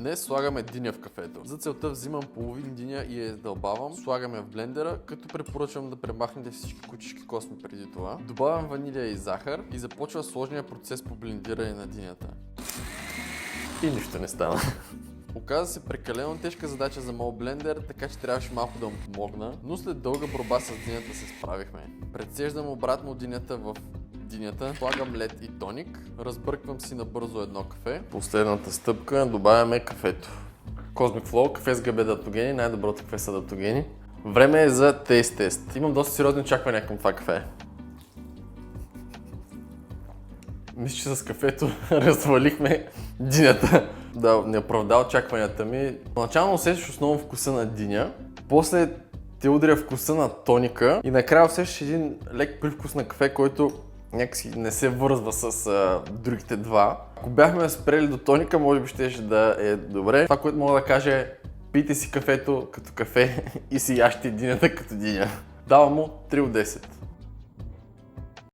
Днес слагаме диня в кафето. За целта взимам половин диня и я издълбавам, слагам я в блендера, като препоръчвам да премахнете всички кучешки косми преди това. Добавям ванилия и захар и започва сложния процес по блендиране на динята. И нищо не стана. Оказа се прекалено тежка задача за моят блендер, така че трябваше малко да му помогна, но след дълга борба с динята се справихме. Прецеждам обратно динята в динята, слагам лед и тоник, разбърквам си набързо едно кафе. Последната стъпка, добавяме кафето. Cosmic Flow, кафе с ГБ даптогени, най-доброто кафе са даптогени. Време е за тест. Имам доста сериозни очаквания към това кафе. Мисля, че с кафето развалихме динята. Да, не оправда очакванията ми. Поначално усещаш основно вкуса на диня, после те удря вкуса на тоника и накрая усещаш един лек привкус на кафе, който някакси не се вързва с другите два. Ако бяхме спрели до тоника, може би щеше да е добре. Това, което мога да кажа е: пийте си кафето като кафе и си ящите динята като диня. Давам му 3 от 10.